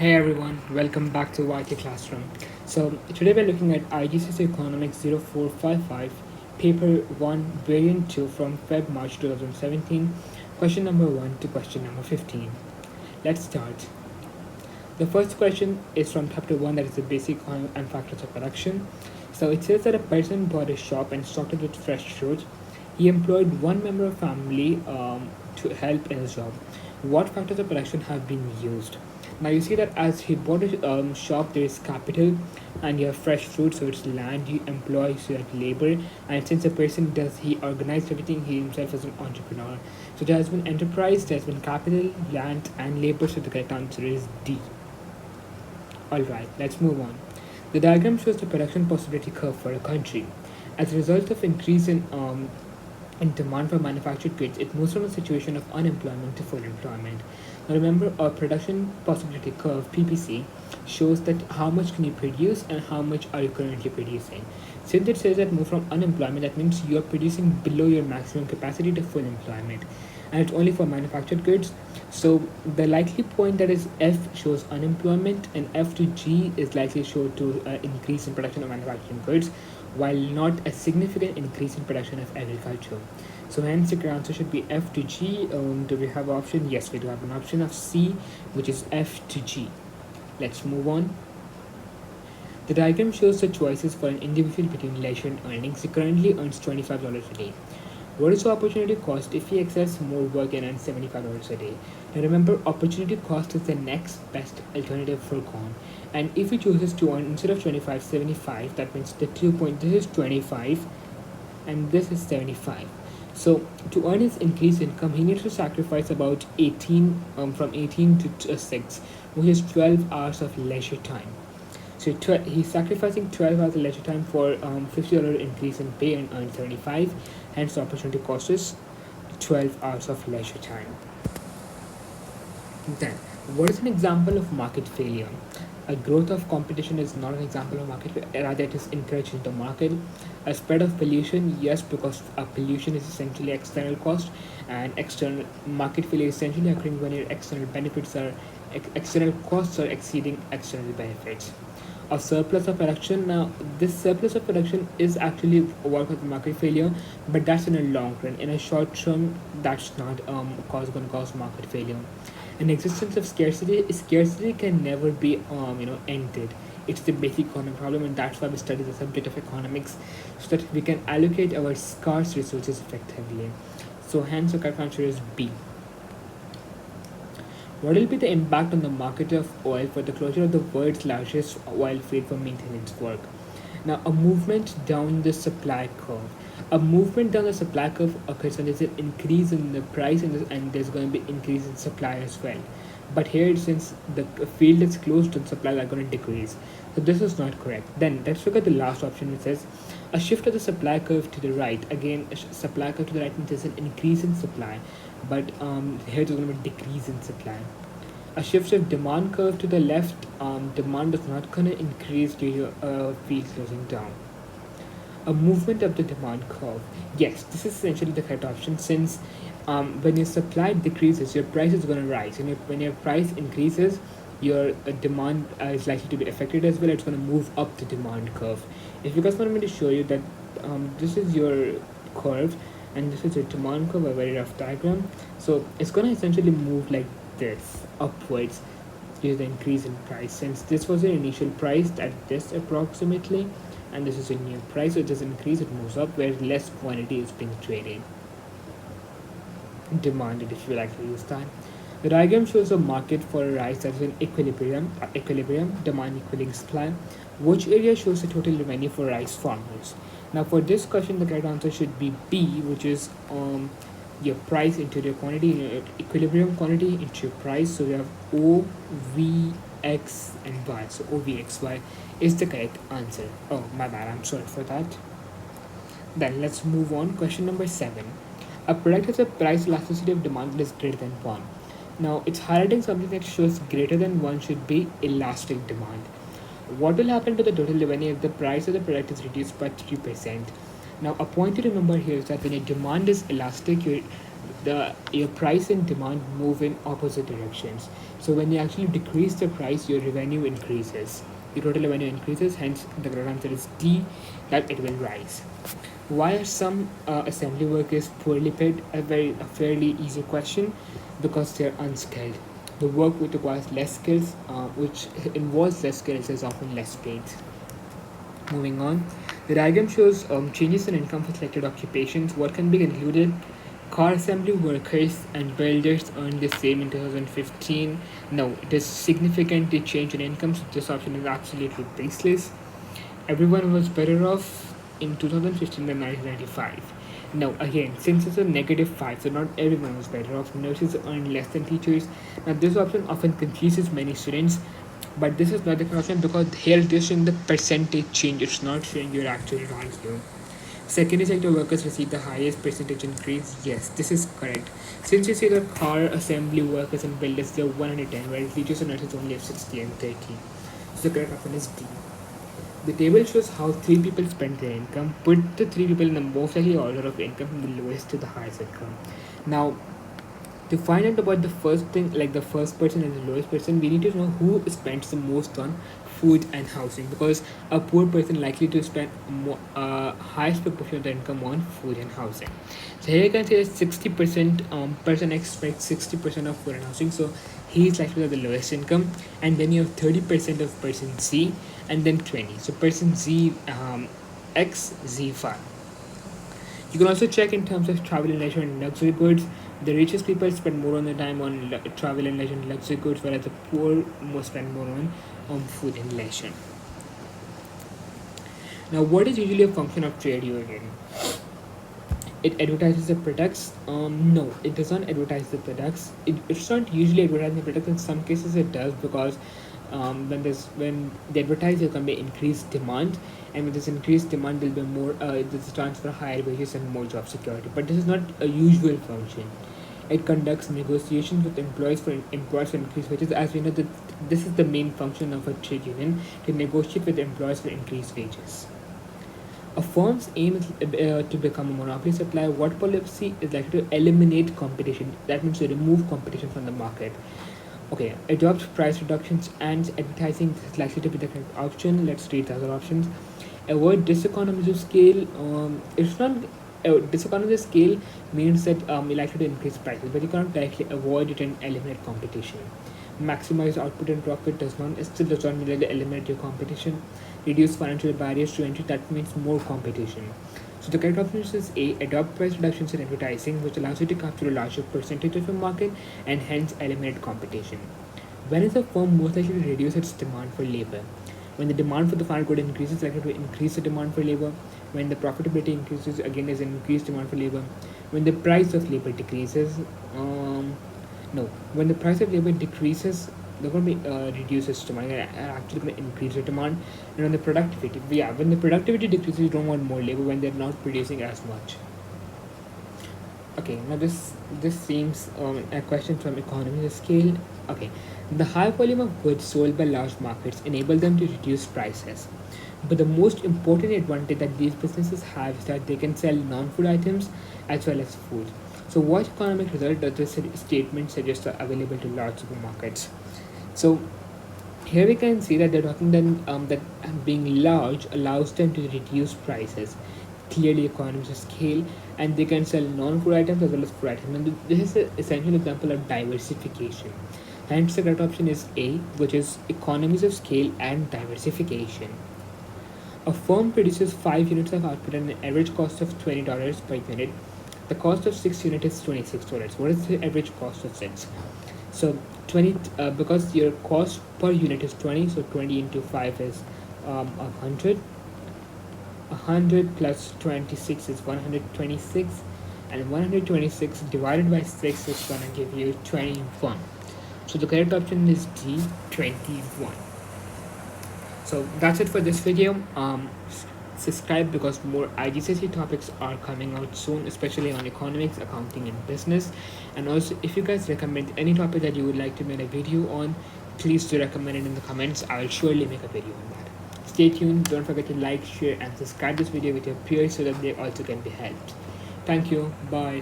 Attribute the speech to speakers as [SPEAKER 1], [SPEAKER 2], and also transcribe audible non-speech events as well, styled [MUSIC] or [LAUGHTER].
[SPEAKER 1] Hey everyone, welcome back to YT Classroom. So today we're looking at Igcse Economics 0455, Paper 1, Variant 2 from Feb March 2017, question number 1 to question number 15. Let's start. The first question is from chapter 1, that is the basic and factors of production. So it says that a person bought a shop and stocked it with fresh fruit. He employed one member of family to help in his job. What factors of production have been used? Now you see that as he bought a shop, there is capital, and you have fresh fruit, so it's land. You employ, so you have labor, and since a person does, he organized everything. He himself is an entrepreneur. So there has been enterprise, there has been capital, land, and labor. So the correct answer is D. Alright, let's move on. The diagram shows the production possibility curve for a country. As a result of increase in demand for manufactured goods, it moves from a situation of unemployment to full employment. Now remember, our production possibility curve [COUGHS] shows that how much can you produce and how much are you currently producing. Since it says that move from unemployment, that means you are producing below your maximum capacity to full employment, and it's only for manufactured goods. So the likely point, that is F, shows unemployment, and F to G is likely show to increase in production of manufacturing goods, while not a significant increase in production of agriculture. So hence the correct answer should be F to G. Do we have option? Yes, we do have an option of C, which is F to G. Let's move on. The diagram shows the choices for an individual between leisure and earnings. He currently earns $25 a day. What is the opportunity cost if he accepts more work and earns $75 a day? Now remember, opportunity cost is the next best alternative for gone. And if he chooses to earn, instead of 25, 75, that means the 2 point, this is 25 and this is 75. So to earn his increased income, he needs to sacrifice about 18, from 18 to 6, which is 12 hours of leisure time. So he's sacrificing 12 hours of leisure time for $50 increase in pay and earn 75. Hence, the opportunity cost is 12 hours of leisure time. Then, what is an example of market failure? A growth of competition is not an example of market failure, rather it is encouraging the market. A spread of pollution, yes, because pollution is essentially external cost, and external market failure is essentially occurring when your external costs are exceeding external benefits. A surplus of production. Now, this surplus of production is actually work of market failure, but that's in a long run. In a short term, that's not going to cause market failure. An existence of scarcity can never be ended. It's the basic economic problem, and that's why we study the subject of economics, so that we can allocate our scarce resources effectively. So hence the correct answer is B. What will be the impact on the market of oil for the closure of the world's largest oil field for maintenance work? Now, a movement down the supply curve. A movement down the supply curve occurs when there's an increase in the price, and there's going to be increase in supply as well. But here, since the field is closed and supply are going to decrease, so this is not correct. Then let's look at the last option, which says a shift of the supply curve to the right. Again, supply curve to the right means there's an increase in supply, but here there's going to be a decrease in supply. A shift of demand curve to the left, demand is not going to increase due to field closing down. A movement of the demand curve. Yes, this is essentially the correct option, since when your supply decreases, your price is going to rise, and when your price increases, your demand is likely to be affected as well. It's going to move up the demand curve. If you guys want me to show you that, this is your curve and this is your demand curve, a very rough diagram. So it's going to essentially move like this upwards due to the increase in price. Since this was the initial price at this approximately, and this is a new price, so it doesn't increase, it moves up, where less quantity is being traded, demanded, if you like to use that. The diagram shows a market for rice that is in equilibrium, demand equaling supply. Which area shows the total revenue for rice farmers? Now, for this question, the correct answer should be B, which is your price into the quantity, your equilibrium quantity into your price. So we have O, V, X, and Y. So O, V, X, Y is the correct answer. Oh, my bad, I'm sorry for that. Then let's move on. Question number 7. A product has a price elasticity of demand that is greater than 1. Now, it's highlighting something that shows greater than 1 should be elastic demand. What will happen to the total revenue if the price of the product is reduced by 3%? Now, a point to remember here is that when your demand is elastic, your price and demand move in opposite directions. So when you actually decrease the price, your revenue increases. Your total revenue increases, hence the correct answer is D, that it will rise. Why are some assembly workers poorly paid? A fairly easy question, because they're unskilled. The work which requires less skills, which involves less skills, is often less paid. Moving on, the diagram shows changes in income for selected occupations. What can be concluded? Car assembly workers and builders earned the same in 2015. No, it is significantly changed in income, so this option is absolutely baseless. Everyone was better off in 2015 than 1995. No, again, since it's a -5, so not everyone was better off. Nurses earn less than teachers. Now, this option often confuses many students, but this is not the correct option because here it is showing the percentage change, it's not showing your actual value. Secondary sector workers receive the highest percentage increase. Yes, this is correct. Since you see the car assembly workers and builders, they're 110, whereas teachers and nurses only have 60 and 30. So the correct option is D. The table shows how three people spend their income. Put the three people in the most likely order of income from the lowest to the highest income. Now, to find out about the first thing, like the first person and the lowest person, we need to know who spends the most on food and housing, because a poor person likely to spend highest proportion of their income on food and housing. So here you can say 60% person X spends 60% of food and housing, so he's likely to have the lowest income. And then you have 30% of person Z, and then 20. So person Z, X, Z5. You can also check in terms of travel and leisure and luxury goods. The richest people spend more on their time on travel and leisure and luxury goods, whereas the poor most spend more on food and leisure. Now, what is usually a function of trade union? It advertises the products. No, it does not advertise the products. It's not usually advertising the products. In some cases, it does, because when they advertise, there can be increased demand, and with this increased demand, there'll be more. There's a chance for higher wages and more job security. But this is not a usual function. It conducts negotiations with employees for increased wages. As we know, that this is the main function of a trade union, to negotiate with employees for increased wages. A firm's aim is to become a monopoly supplier. What policy is likely to eliminate competition? That means to remove competition from the market. Okay, adopt price reductions and advertising is likely to be the correct option. Let's read the other options. Avoid diseconomies of scale. It's not diseconomies of scale means that you're likely to increase prices, but you cannot directly avoid it and eliminate competition. Maximize output and profit still does not mean that eliminate your competition. Reduce financial barriers to entry, that means more competition. So the correct option is A, adopt price reductions in advertising, which allows you to capture a larger percentage of the market and hence eliminate competition. When is a firm most likely to reduce its demand for labor? When the demand for the final good increases, likely to increase the demand for labor. When the profitability increases, again there's an increased demand for labor. When the price of labor decreases, no, when the price of labor decreases, they're going to be reduces demand, actually going to increase the demand. And on the productivity, when the productivity decreases, you don't want more labor when they're not producing as much. Okay, now this seems a question from economies of scale. Okay, the high volume of goods sold by large markets enable them to reduce prices. But the most important advantage that these businesses have is that they can sell non-food items as well as food. So, what economic result does this statement suggest are available to large supermarkets? So, here we can see that they're talking that being large allows them to reduce prices. Clearly, economies of scale, and they can sell non-food items as well as food items. And this is an essential example of diversification. Hence, the correct option is A, which is economies of scale and diversification. A firm produces 5 units of output at an average cost of $20 per unit. The cost of 6 units is $26. What is the average cost of 6? So 20 because your cost per unit is 20, so 20 into 5 is 100. 100 plus 26 is 126, and 126 divided by 6 is going to give you 21. So the correct option is D, 21. So that's it for this video. Subscribe because more Igcse topics are coming out soon, especially on economics, accounting, and business. And also, if you guys recommend any topic that you would like to make a video on, please do recommend it in the comments. I'll surely make a video on that. Stay tuned, don't forget to like, share and subscribe this video with your peers so that they also can be helped. Thank you, bye.